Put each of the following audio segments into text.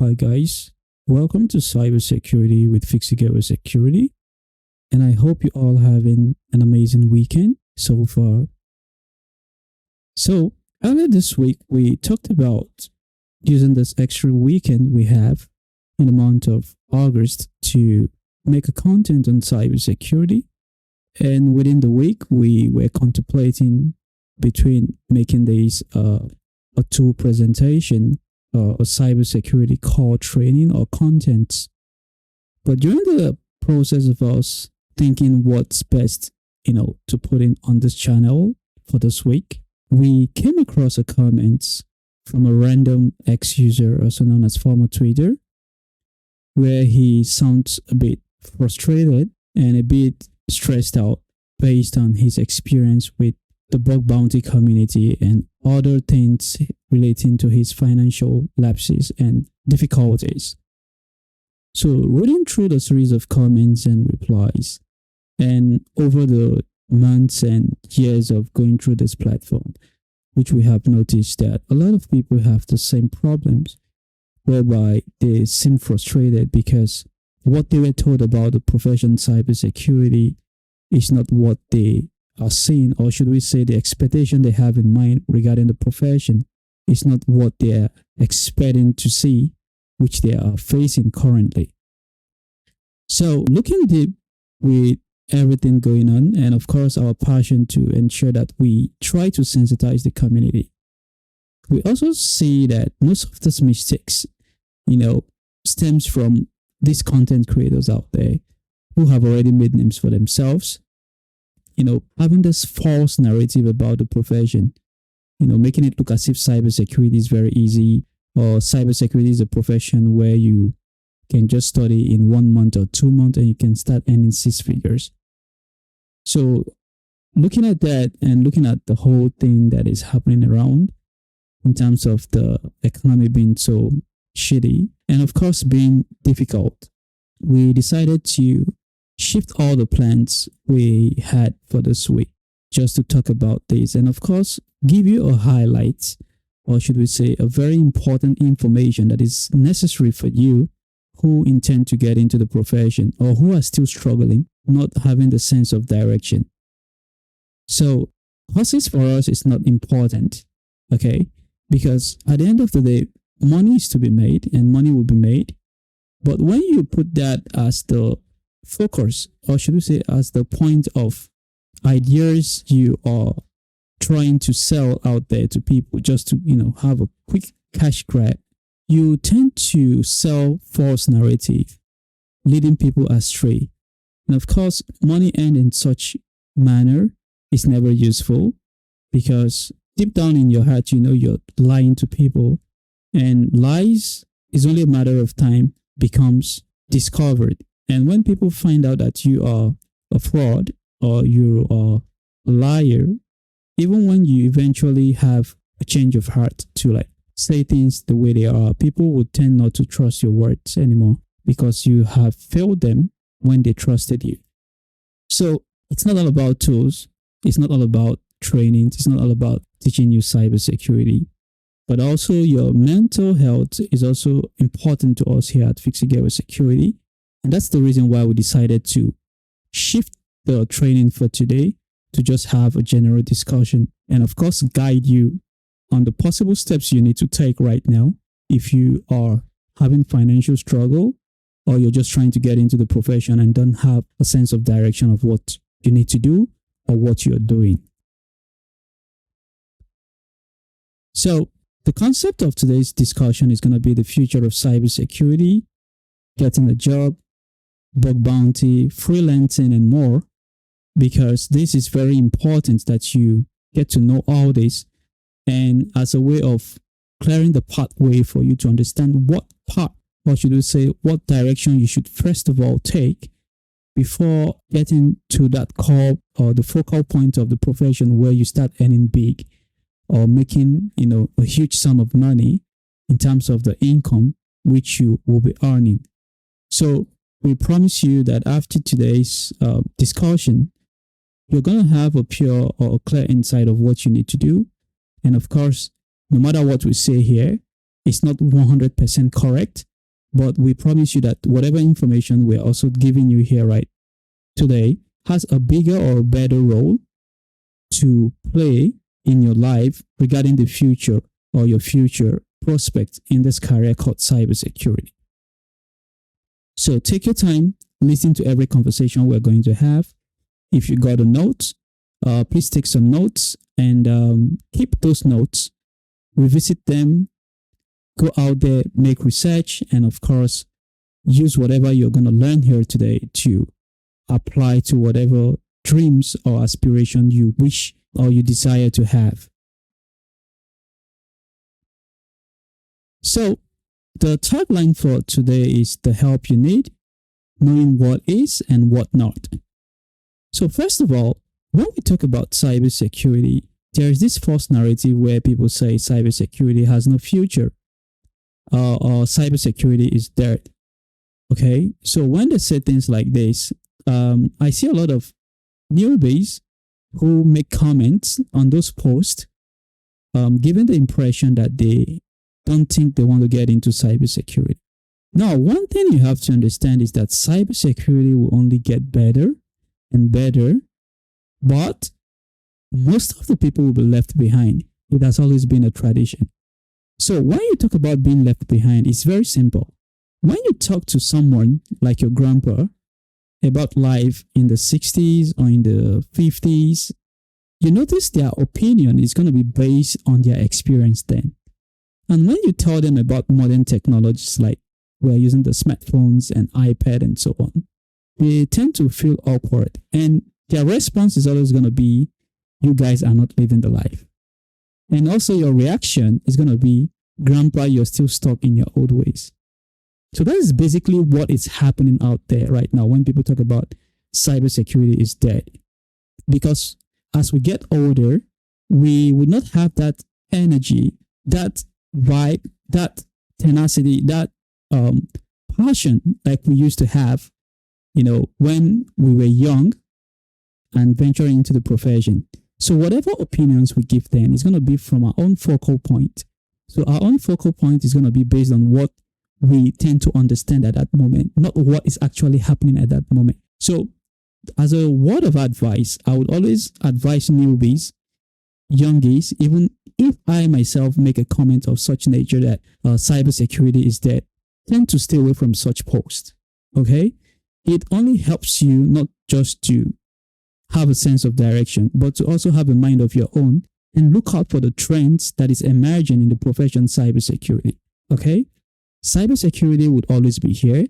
Hi guys, welcome to Cybersecurity with FIXITGEARWARE-SECURITY, and I hope you all having an amazing weekend so far. So earlier this week we talked about using this extra weekend we have in the month of August to make a content on cybersecurity, and within the week we were contemplating between making this a tool presentation a cybersecurity core training or content. But during the process of us thinking what's best, to put in on this channel for this week, we came across a comment from a random ex-user, also known as former Twitter, where he sounds a bit frustrated and a bit stressed out based on his experience with the bug bounty community and other things relating to his financial lapses and difficulties. So reading through the series of comments and replies, and over the months and years of going through this platform, which we have noticed that a lot of people have the same problems, whereby they seem frustrated because what they were told about the profession cybersecurity is not what they are seeing, or should we say the expectation they have in mind regarding the profession is not what they are expecting to see, which they are facing currently. So looking deep with everything going on, and of course our passion to ensure that we try to sensitize the community, we also see that most of these mistakes, stems from these content creators out there who have already made names for themselves, having this false narrative about the profession, making it look as if cybersecurity is very easy, or cybersecurity is a profession where you can just study in 1 month or 2 months and you can start earning 6 figures. So looking at that and looking at the whole thing that is happening around in terms of the economy being so shitty and of course being difficult, we decided to shift all the plans we had for this week just to talk about this, and of course give you a highlight, or should we say a very important information that is necessary for you who intend to get into the profession or who are still struggling, not having the sense of direction. So horses for us is not important, okay? Because at the end of the day, money is to be made and money will be made. But when you put that as the focus, or should we say as the point of ideas you are trying to sell out there to people just to have a quick cash grab, you tend to sell false narrative, leading people astray. And of course, money earned in such manner is never useful, because deep down in your heart you're lying to people, and lies is only a matter of time becomes discovered. And when people find out that you are a fraud or you are a liar, even when you eventually have a change of heart to say things the way they are, people would tend not to trust your words anymore because you have failed them when they trusted you. So it's not all about tools. It's not all about training. It's not all about teaching you cybersecurity, but also your mental health is also important to us here at FIXITGEARWARE-SECURITY. And that's the reason why we decided to shift the training for today to just have a general discussion and of course guide you on the possible steps you need to take right now if you are having financial struggle, or you're just trying to get into the profession and don't have a sense of direction of what you need to do or what you're doing. So the concept of today's discussion is going to be the future of cybersecurity, getting a job, bug bounty, freelancing, and more, because this is very important that you get to know all this, and as a way of clearing the pathway for you to understand what path, or should we say what direction you should first of all take before getting to that core or the focal point of the profession where you start earning big or making a huge sum of money in terms of the income which you will be earning. So we promise you that after today's discussion, you're going to have a pure or a clear insight of what you need to do. And of course, no matter what we say here, it's not 100% correct. But we promise you that whatever information we're also giving you here right today has a bigger or better role to play in your life regarding the future or your future prospects in this career called cybersecurity. So take your time, listen to every conversation we're going to have. If you got a note, please take some notes and keep those notes, revisit them, go out there, make research, and of course, use whatever you're going to learn here today to apply to whatever dreams or aspiration you wish or you desire to have. So, the tagline for today is the help you need, knowing what is and what not. So first of all, when we talk about cybersecurity, there is this false narrative where people say cybersecurity has no future or cybersecurity is dead. Okay, so when they say things like this, I see a lot of newbies who make comments on those posts, giving the impression that they don't think they want to get into cybersecurity. Now, one thing you have to understand is that cybersecurity will only get better and better, but most of the people will be left behind. It has always been a tradition. So when you talk about being left behind, it's very simple. When you talk to someone like your grandpa about life in the 60s or in the 50s, you notice their opinion is going to be based on their experience then. And when you tell them about modern technologies like we're using the smartphones and iPad and so on, they tend to feel awkward. And their response is always going to be, you guys are not living the life. And also your reaction is going to be, Grandpa, you're still stuck in your old ways. So that is basically what is happening out there right now when people talk about cybersecurity is dead. Because as we get older, we would not have that energy, that vibe, that tenacity, that passion like we used to have, when we were young and venturing into the profession. So whatever opinions we give then is going to be from our own focal point. So our own focal point is going to be based on what we tend to understand at that moment, not what is actually happening at that moment. So as a word of advice, I would always advise newbies, youngies, even if I myself make a comment of such nature that cybersecurity is dead, tend to stay away from such posts. Okay? It only helps you not just to have a sense of direction, but to also have a mind of your own and look out for the trends that is emerging in the profession cybersecurity. Okay? Cybersecurity would always be here.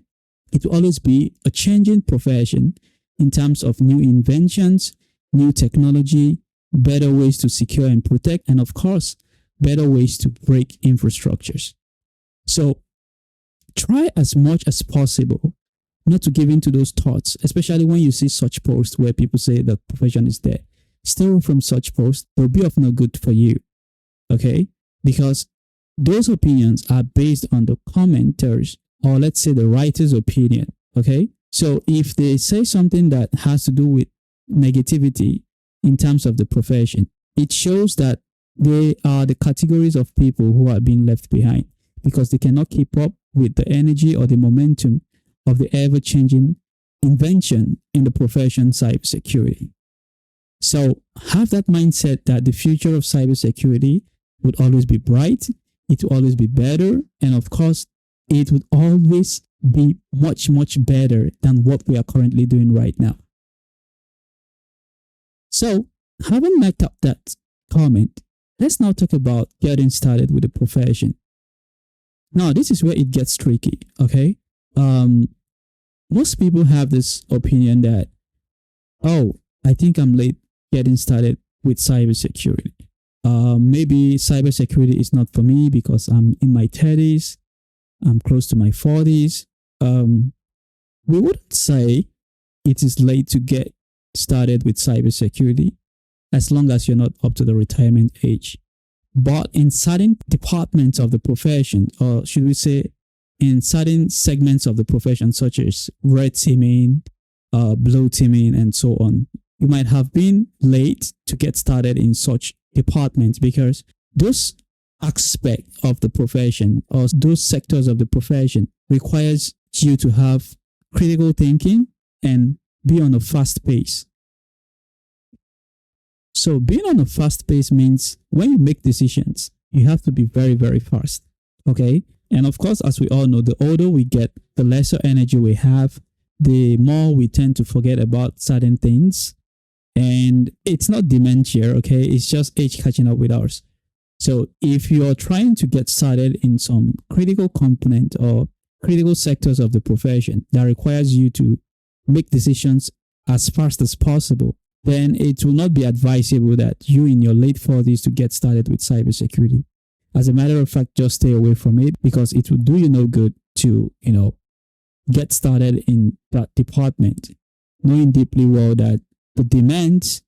It will always be a changing profession in terms of new inventions, new technology, better ways to secure and protect, and of course, better ways to break infrastructures. So try as much as possible not to give in to those thoughts, especially when you see such posts where people say the profession is dead. Stay away from such posts. They'll be of no good for you. Okay? Because those opinions are based on the commenters, or let's say the writer's opinion. Okay? So if they say something that has to do with negativity in terms of the profession, it shows that they are the categories of people who are being left behind because they cannot keep up with the energy or the momentum of the ever-changing invention in the profession cybersecurity. So have that mindset that the future of cybersecurity would always be bright, it will always be better, and of course, it would always be much, much better than what we are currently doing right now. So, having marked up that comment, let's now talk about getting started with the profession. Now, this is where it gets tricky, okay? Most people have this opinion that, I think I'm late getting started with cybersecurity. Maybe cybersecurity is not for me because I'm in my 30s, I'm close to my 40s. We wouldn't say it is late to get started with cybersecurity as long as you're not up to the retirement age. But in certain departments of the profession, or should we say in certain segments of the profession, such as red teaming, blue teaming, and so on, you might have been late to get started in such departments because those aspect of the profession or those sectors of the profession requires you to have critical thinking and be on a fast pace. So being on a fast pace means when you make decisions, you have to be very, very fast. Okay. And of course, as we all know, the older we get, the lesser energy we have, the more we tend to forget about certain things. And it's not dementia, okay? It's just age catching up with ours. So if you're trying to get started in some critical component or critical sectors of the profession that requires you to make decisions as fast as possible, then it will not be advisable that you in your late 40s to get started with cybersecurity. As a matter of fact, just stay away from it because it will do you no good to, get started in that department, knowing deeply well that the demands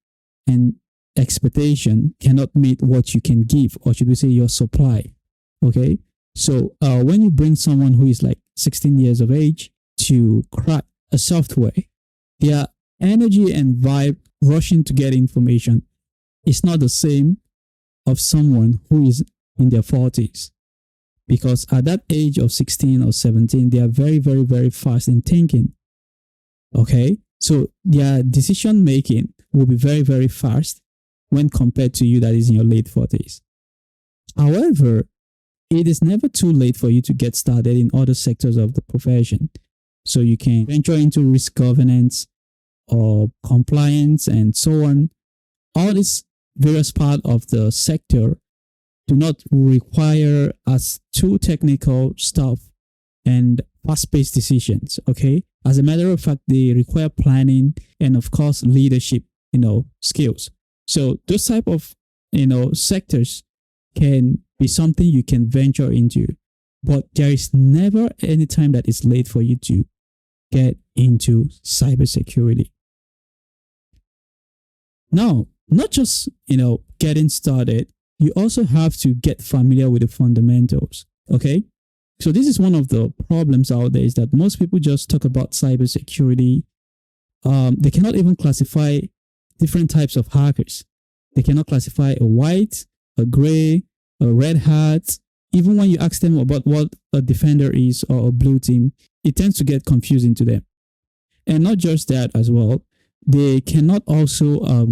and expectation cannot meet what you can give, or should we say your supply. Okay. So when you bring someone who is like 16 years of age to crack a software, their energy and vibe rushing to get information is not the same of someone who is in their 40s. Because at that age of 16 or 17, they are very, very, very fast in thinking. Okay. So their decision making will be very, very fast when compared to you that is in your late 40s. However, it is never too late for you to get started in other sectors of the profession. So you can venture into risk governance or compliance and so on. All these various parts of the sector do not require as too technical stuff and fast-paced decisions, okay? As a matter of fact, they require planning and, of course, leadership, skills. So those type of, sectors can be something you can venture into, but there is never any time that it's late for you to get into cybersecurity. Now, not just, getting started, you also have to get familiar with the fundamentals, okay? So this is one of the problems out there is that most people just talk about cybersecurity. They cannot even classify different types of hackers. They cannot classify a white, a gray, a red hat. Even when you ask them about what a defender is or a blue team, it tends to get confusing to them. And not just that as well, they cannot also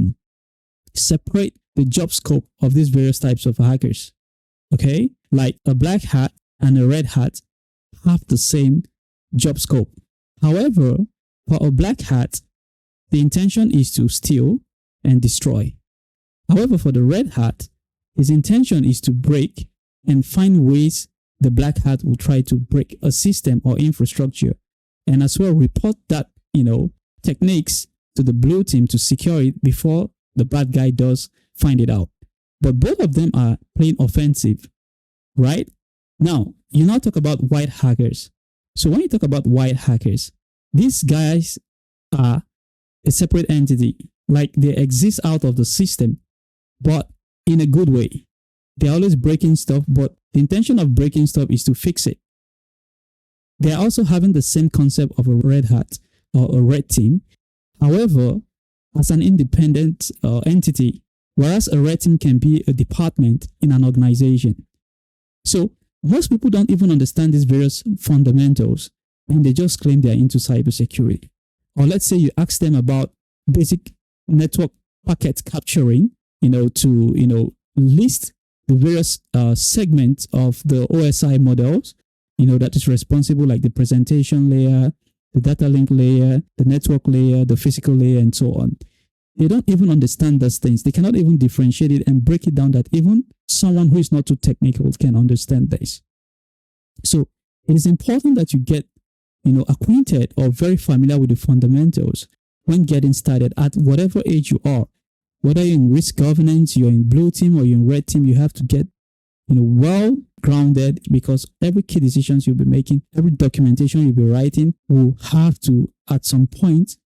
separate the job scope of these various types of hackers. Okay? Like a black hat and a red hat have the same job scope. However, for a black hat, the intention is to steal and destroy. However, for the red hat, his intention is to break and find ways the black hat will try to break a system or infrastructure and as well report that, techniques to the blue team to secure it before the bad guy does find it out. But both of them are playing offensive, right? Now, you now talk about white hackers. So when you talk about white hackers, these guys are a separate entity. Like they exist out of the system, but in a good way. They're always breaking stuff, but the intention of breaking stuff is to fix it. They're also having the same concept of a red hat or a red team. However, as an independent entity, whereas a red team can be a department in an organization. So most people don't even understand these various fundamentals and they just claim they're into cybersecurity. Or let's say you ask them about basic network packet capturing, to list the various segments of the OSI models, that is responsible, like the presentation layer, the data link layer, the network layer, the physical layer, and so on. They don't even understand those things. They cannot even differentiate it and break it down that even someone who is not too technical can understand this. So it is important that you get, acquainted or very familiar with the fundamentals when getting started at whatever age you are. Whether you're in risk governance, you're in blue team or you're in red team, you have to get, well grounded because every key decisions you'll be making, every documentation you'll be writing will have to, at some point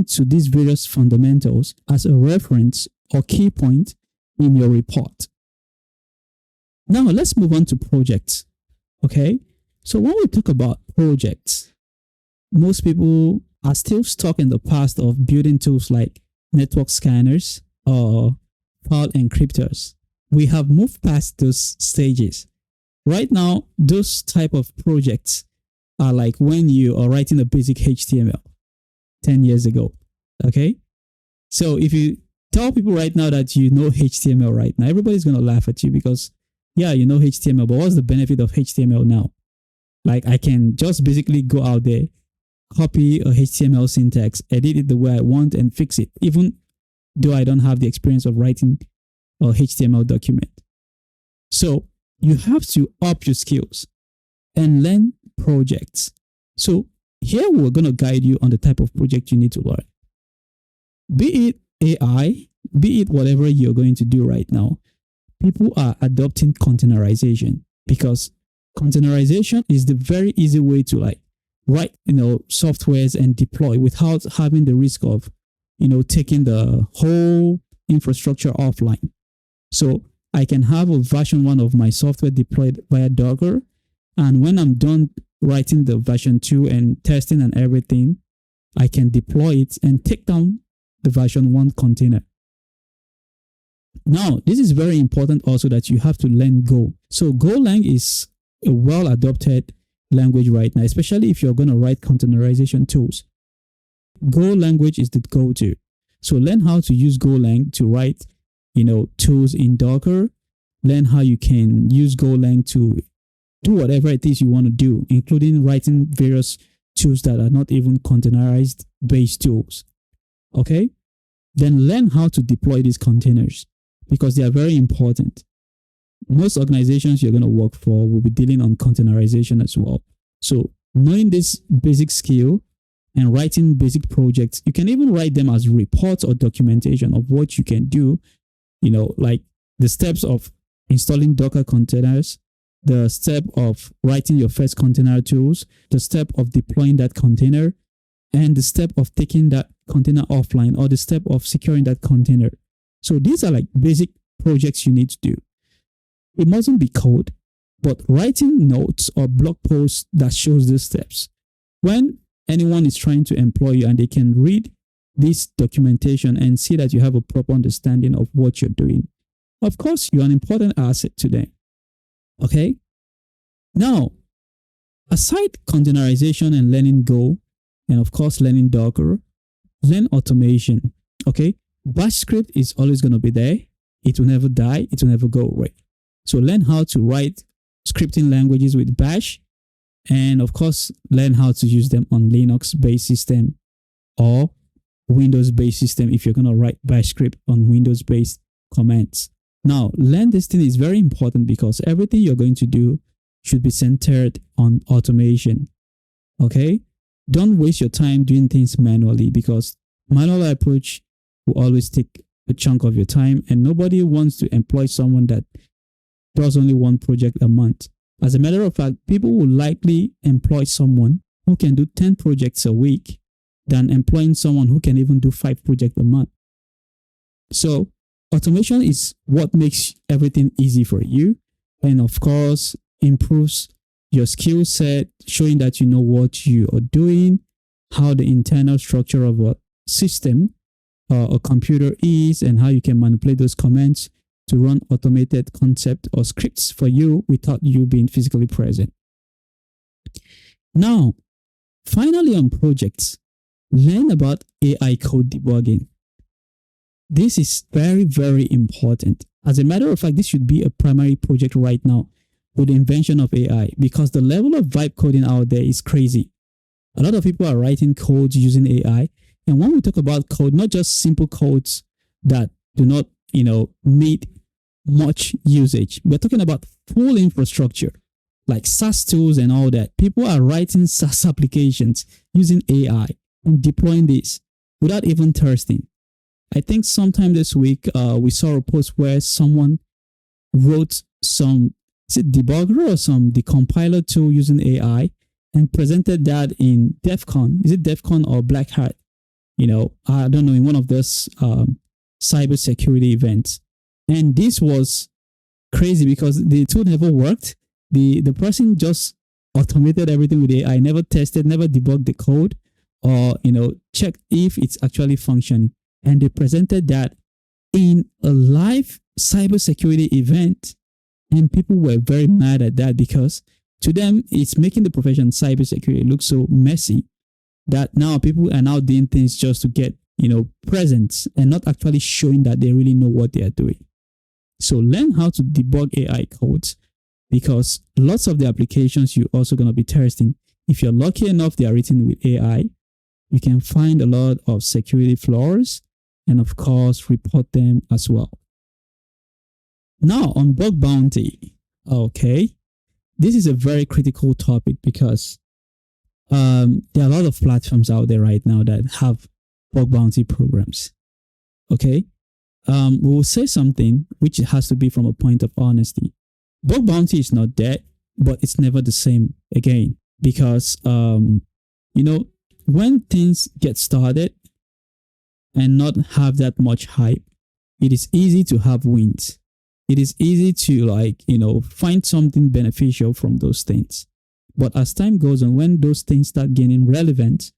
to these various fundamentals as a reference or key point in your report. Now, let's move on to projects. Okay. So when we talk about projects, most people are still stuck in the past of building tools like network scanners or file encryptors. we have moved past those stages. Right now, those type of projects are like when you are writing a basic HTML 10 years ago. Okay. So if you tell people right now that you know HTML right now, everybody's going to laugh at you because, yeah, you know HTML, but what's the benefit of HTML now? Like, I can just basically go out there, copy a HTML syntax, edit it the way I want, and fix it, even though I don't have the experience of writing a HTML document. So you have to up your skills and learn projects. So here we're going to guide you on the type of project you need to learn. Be it AI, be it whatever you're going to do right now, people are adopting containerization because containerization is the very easy way to like write, softwares and deploy without having the risk of, taking the whole infrastructure offline. So I can have a version 1 of my software deployed via Docker. And when I'm done writing the version 2 and testing and everything, I can deploy it and take down the version 1 container. Now, this is very important also that you have to learn Go. So Golang is a well-adopted language right now, especially if you're going to write containerization tools. Go language is the go-to. So learn how to use Golang to write, tools in Docker. Learn how you can use Golang to do whatever it is you want to do, including writing various tools that are not even containerized based tools. Okay? Then learn how to deploy these containers because they are very important. Most organizations you're going to work for will be dealing on containerization as well. So knowing this basic skill and writing basic projects, you can even write them as reports or documentation of what you can do, like the steps of installing Docker containers, the step of writing your first container tools, the step of deploying that container, and the step of taking that container offline, or the step of securing that container. So these are like basic projects you need to do. It mustn't be code, but writing notes or blog posts that shows these steps. When anyone is trying to employ you and they can read this documentation and see that you have a proper understanding of what you're doing, of course, you're an important asset to them. Okay? Now, aside containerization and learning Go, and of course, learning Docker, learn automation. Okay? Bash script is always going to be there. It will never die. It will never go away. So learn how to write scripting languages with Bash, and of course, learn how to use them on Linux-based system or Windows-based system if you're going to write Bash script on Windows-based commands. Now, learn this thing is very important because everything you're going to do should be centered on automation. Okay? Don't waste your time doing things manually because manual approach will always take a chunk of your time, and nobody wants to employ someone that does only one project a month. As a matter of fact, people will likely employ someone who can do 10 projects a week than employing someone who can even do 5 projects a month. So automation is what makes everything easy for you, and of course improves your skill set, showing that you know what you are doing, how the internal structure of a system or a computer is, and how you can manipulate those commands to run automated concept or scripts for you without you being physically present. Now, finally on projects, learn about AI code debugging. This is very, very important. As a matter of fact, this should be a primary project right now with the invention of AI because the level of vibe coding out there is crazy. A lot of people are writing codes using AI. And when we talk about code, not just simple codes that do not, need much usage. We're talking about full infrastructure like SaaS tools and all that. People are writing SaaS applications using AI and deploying this without even testing. I think sometime this week, we saw a post where someone wrote some, is it debugger or some decompiler tool using AI and presented that in DEF CON. Is it DEF CON or Black Hat? I don't know, in one of those cybersecurity events. And this was crazy because the tool never worked. The person just automated everything with AI, never tested, never debugged the code or, checked if it's actually functioning. And they presented that in a live cybersecurity event. And people were very mad at that because to them, it's making the profession cybersecurity look so messy that now people are now doing things just to get, presents and not actually showing that they really know what they are doing. So learn how to debug AI codes, because lots of the applications you're also going to be testing, if you're lucky enough they are written with AI, you can find a lot of security flaws and of course report them as well. Now on bug bounty, okay, this is a very critical topic because there are a lot of platforms out there right now that have bug bounty programs. Okay, we will say something which has to be from a point of honesty. Bug bounty is not dead, but it's never the same again because when things get started and not have that much hype, it is easy to have wins. It is easy to find something beneficial from those things. But as time goes on, when those things start gaining relevance,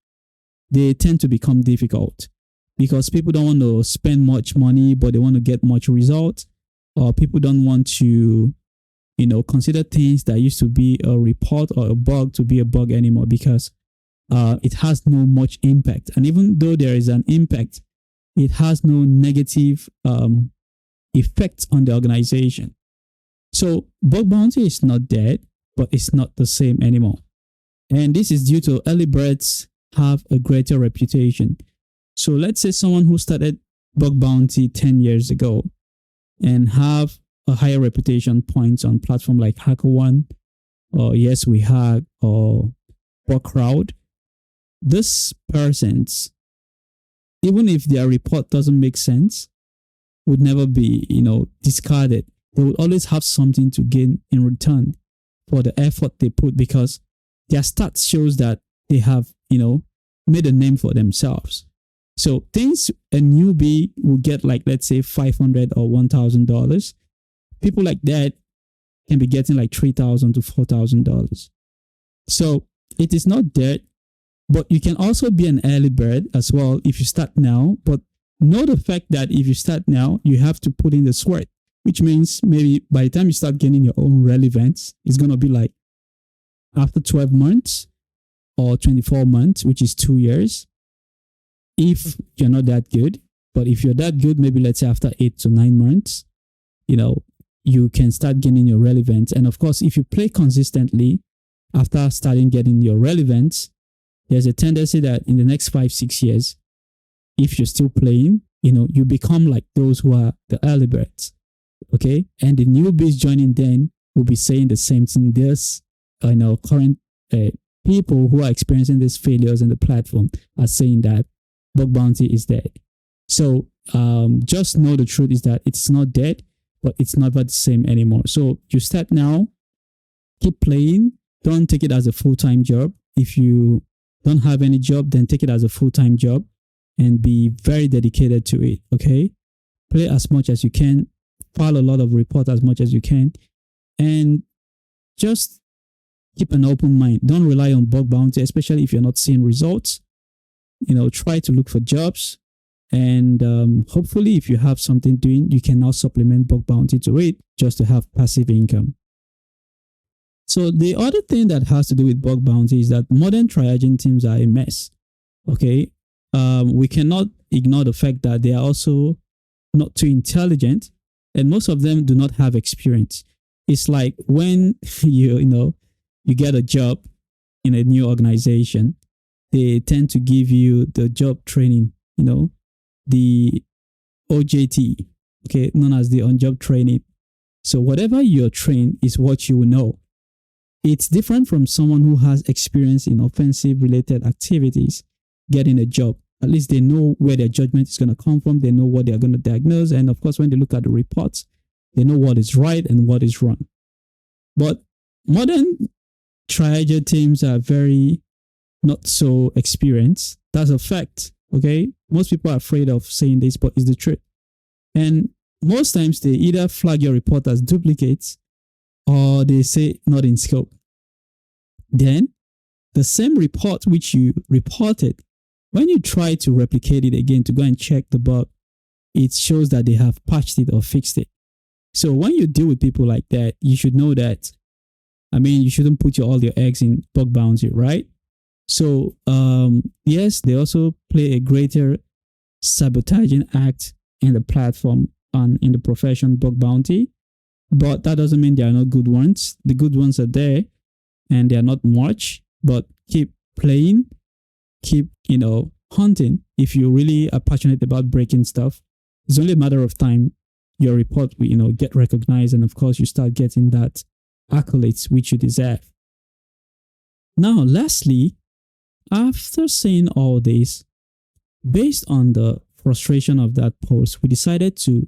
they tend to become difficult because people don't want to spend much money, but they want to get much results, or people don't want to, consider things that used to be a report or a bug to be a bug anymore because it has no much impact. And even though there is an impact, it has no negative effects on the organization. So bug bounty is not dead, but it's not the same anymore. And this is due to early birds have a greater reputation. So let's say someone who started bug bounty 10 years ago and have a higher reputation points on platform like HackerOne or Yes We Hack or Bugcrowd. This person's, even if their report doesn't make sense, would never be, discarded. They would always have something to gain in return for the effort they put because their stats shows that they have, made a name for themselves. So things a newbie will get like, let's say $500 or $1,000. People like that can be getting like $3,000 to $4,000. So it is not dead, but you can also be an early bird as well if you start now. But know the fact that if you start now, you have to put in the sweat, which means maybe by the time you start gaining your own relevance, it's going to be like after 12 months or 24 months, which is 2 years. If you're not that good, but if you're that good, maybe let's say after 8 to 9 months, you can start gaining your relevance. And of course, if you play consistently after starting getting your relevance, there's a tendency that in the next 5-6 years, if you're still playing, you become like those who are the early birds. Okay. And the newbies joining then will be saying the same thing. There's, current people who are experiencing these failures in the platform are saying that bug bounty is dead. So just know the truth is that it's not dead, but it's never the same anymore. So you start now, keep playing. Don't take it as a full-time job. If you don't have any job, then take it as a full-time job and be very dedicated to it. Okay. Play as much as you can, file a lot of reports as much as you can, and just keep an open mind. Don't rely on bug bounty, especially if you're not seeing results. Try to look for jobs, and hopefully if you have something doing, you can now supplement bug bounty to it just to have passive income. So the other thing that has to do with bug bounty is that modern triaging teams are a mess. Okay. We cannot ignore the fact that they are also not too intelligent, and most of them do not have experience. It's like when you get a job in a new organization, they tend to give you the job training, the OJT, okay, known as the on-job training. So whatever you're trained is what you will know. It's different from someone who has experience in offensive related activities getting a job. At least they know where their judgment is going to come from. They know what they're going to diagnose. And of course, when they look at the reports, they know what is right and what is wrong. But modern triager teams are very not so experienced. That's a fact. Okay. Most people are afraid of saying this, but it's the truth. And most times they either flag your report as duplicates or they say not in scope. Then the same report which you reported, when you try to replicate it again to go and check the bug, it shows that they have patched it or fixed it. So when you deal with people like that, you should know that, you shouldn't put all your eggs in bug bounty, right? So, yes, they also play a greater sabotaging act in the platform and in the profession bug bounty, but that doesn't mean there are not good ones. The good ones are there, and they are not much, but keep playing, keep, hunting. If you really are passionate about breaking stuff, it's only a matter of time your report will, get recognized, and of course you start getting that accolades which you deserve. Now, lastly, after saying all this, based on the frustration of that post, we decided to,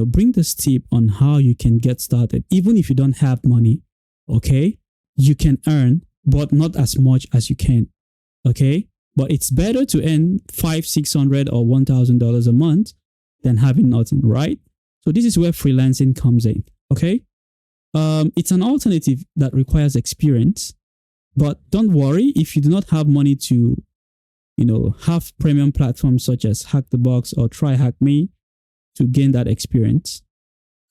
bring this tip on how you can get started. Even if you don't have money, okay, you can earn, but not as much as you can, okay? But it's better to earn $500, $600 or $1,000 a month than having nothing, right? So this is where freelancing comes in, okay? It's an alternative that requires experience, but don't worry if you do not have money to, have premium platforms such as Hack the Box or Try Hack Me to gain that experience.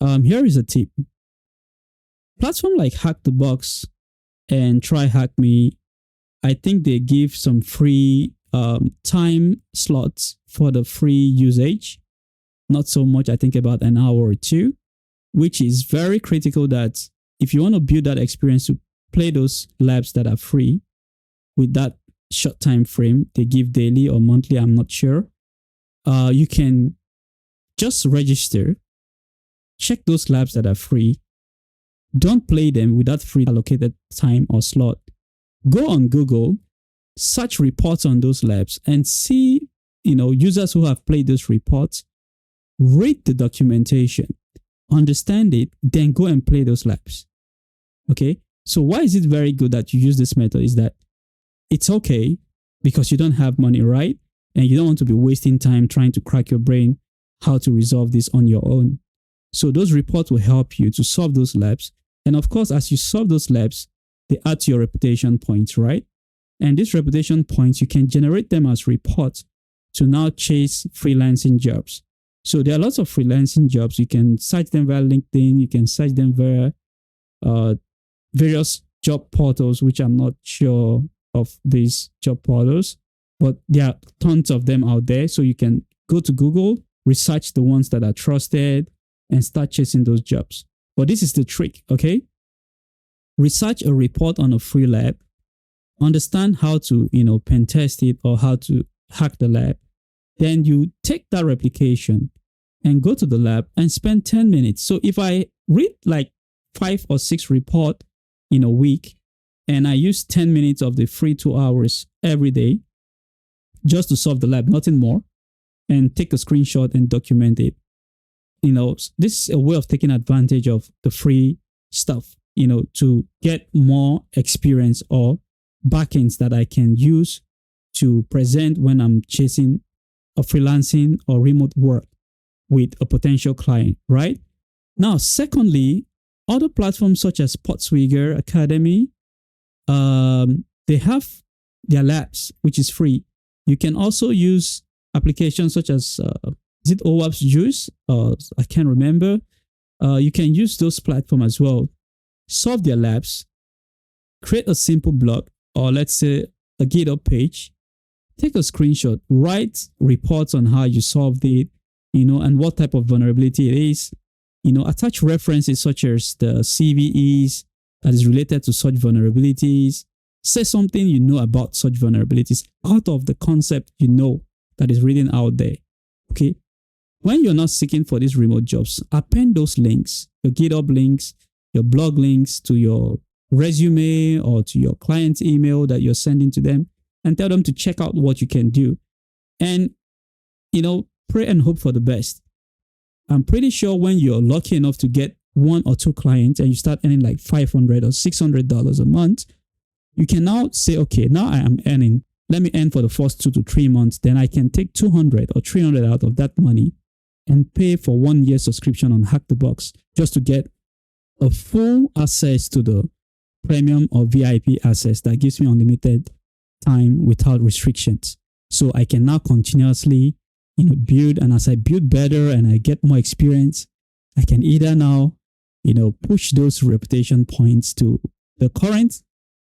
Here is a tip. Platform like Hack the Box and Try Hack Me, I think they give some free time slots for the free usage. Not so much, I think about an hour or two, which is very critical that if you want to build that experience to play those labs that are free with that short time frame they give daily or monthly, I'm not sure. You can just register, check those labs that are free. Don't play them without free allocated time or slot. Go on Google, search reports on those labs and see, users who have played those reports, read the documentation, understand it, then go and play those labs. Okay. So why is it very good that you use this method is that it's okay because you don't have money, right? And you don't want to be wasting time trying to crack your brain how to resolve this on your own. So those reports will help you to solve those labs. And of course, as you solve those labs, they add to your reputation points, right? And these reputation points, you can generate them as reports to now chase freelancing jobs. So there are lots of freelancing jobs. You can search them via LinkedIn. You can search them via various job portals, which I'm not sure of these job portals, but there are tons of them out there. So you can go to Google, research the ones that are trusted, and start chasing those jobs. But this is the trick, okay? Research a report on a free lab, understand how to, pen test it or how to hack the lab. Then you take that replication and go to the lab and spend 10 minutes. So if I read like 5 or 6 reports in a week, and I use 10 minutes of the free 2 hours every day just to solve the lab, nothing more, and take a screenshot and document it. This is a way of taking advantage of the free stuff, to get more experience or backends that I can use to present when I'm chasing a freelancing or remote work with a potential client, right? Now, secondly, other platforms such as Potswigger Academy, they have their labs, which is free. You can also use applications such as, is it OWASP Juice? I can't remember. You can use those platforms as well. Solve their labs, create a simple blog, or let's say a GitHub page, take a screenshot, write reports on how you solved it, and what type of vulnerability it is, attach references such as the CVEs that is related to such vulnerabilities, say something about such vulnerabilities out of the concept that is written out there, okay? When you're not seeking for these remote jobs, append those links, your GitHub links, your blog links to your resume or to your client's email that you're sending to them, and tell them to check out what you can do. And, pray and hope for the best. I'm pretty sure when you're lucky enough to get 1 or 2 clients and you start earning like $500 or $600 a month, you can now say, okay, now I am earning. Let me earn for the first 2 to 3 months. Then I can take $200 or $300 out of that money and pay for 1 year subscription on Hack the Box just to get a full access to the premium or VIP access that gives me unlimited time without restrictions. So I can now continuously, build. And as I build better and I get more experience, I can either now, push those reputation points to the current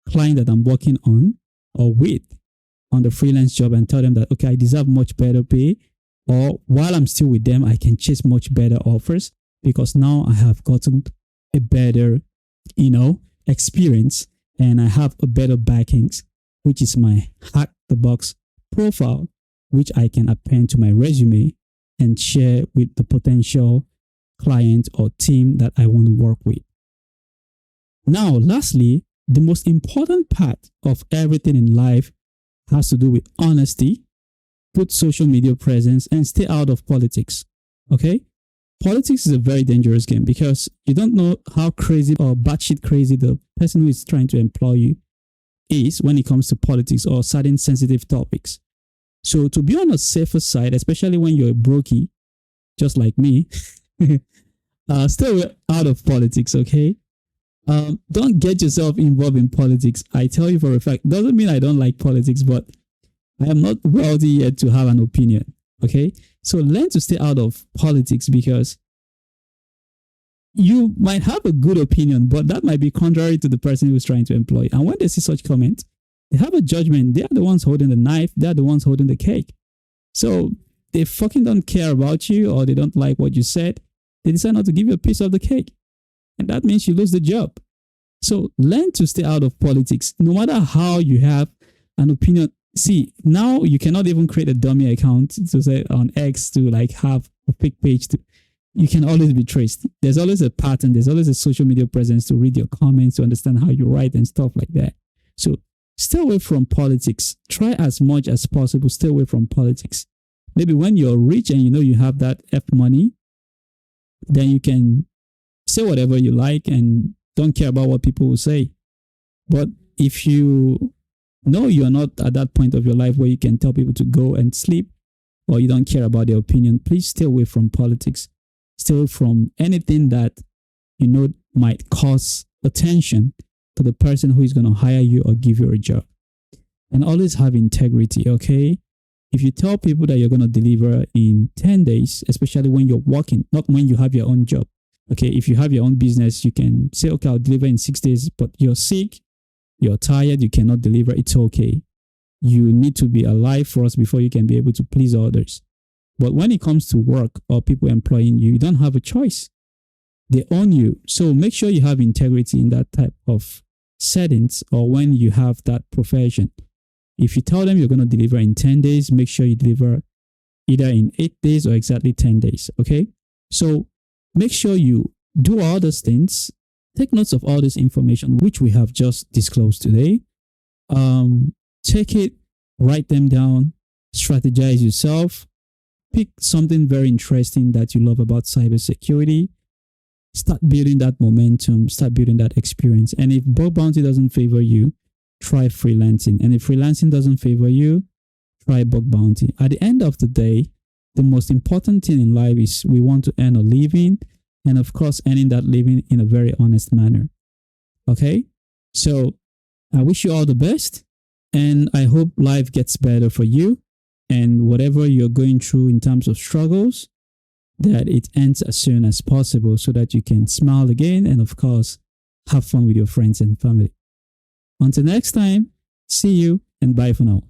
client that I'm working on or with on the freelance job and tell them that, okay, I deserve much better pay. Or while I'm still with them, I can chase much better offers because now I have gotten a better, experience and I have a better backings, which is my hack the box profile, which I can append to my resume and share with the potential client or team that I want to work with. Now, lastly, the most important part of everything in life has to do with honesty, good social media presence, and stay out of politics. Okay? Politics is a very dangerous game because you don't know how crazy or batshit crazy the person who is trying to employ you is when it comes to politics or certain sensitive topics. So to be on a safer side, especially when you're a brokey, just like me, stay out of politics, okay? Don't get yourself involved in politics. I tell you for a fact, doesn't mean I don't like politics, but I am not wealthy yet to have an opinion, okay? So learn to stay out of politics because you might have a good opinion, but that might be contrary to the person who's trying to employ. And when they see such comment, they have a judgment. They are the ones holding the knife. They are the ones holding the cake. So they fucking don't care about you or they don't like what you said. They decide not to give you a piece of the cake. And that means you lose the job. So learn to stay out of politics. No matter how you have an opinion. See, now you cannot even create a dummy account to say on X to like have a fake page. You can always be traced. There's always a pattern. There's always a social media presence to read your comments, to understand how you write and stuff like that. So stay away from politics. Try as much as possible. Stay away from politics. Maybe when you're rich and you have that F money, then you can say whatever you like and don't care about what people will say. But if you know you're not at that point of your life where you can tell people to go and sleep or you don't care about their opinion, please stay away from politics. Stay away from anything that might cause attention to the person who is going to hire you or give you a job. And always have integrity, okay? If you tell people that you're going to deliver in 10 days, especially when you're working, not when you have your own job. Okay, if you have your own business, you can say, okay, I'll deliver in 6 days, but you're sick, you're tired, you cannot deliver, it's okay. You need to be alive first before you can be able to please others. But when it comes to work or people employing you, you don't have a choice. They own you. So make sure you have integrity in that type of settings or when you have that profession. If you tell them you're going to deliver in 10 days, make sure you deliver either in 8 days or exactly 10 days. Okay. So make sure you do all those things. Take notes of all this information, which we have just disclosed today. Take it, write them down, strategize yourself, pick something very interesting that you love about cybersecurity. Start building that momentum, start building that experience. And if bug bounty doesn't favor you, try freelancing. And if freelancing doesn't favor you, try bug bounty. At the end of the day, the most important thing in life is we want to earn a living. And of course, earning that living in a very honest manner. Okay? So I wish you all the best. And I hope life gets better for you. And whatever you're going through in terms of struggles, that it ends as soon as possible so that you can smile again and, of course, have fun with your friends and family. Until next time, see you and bye for now.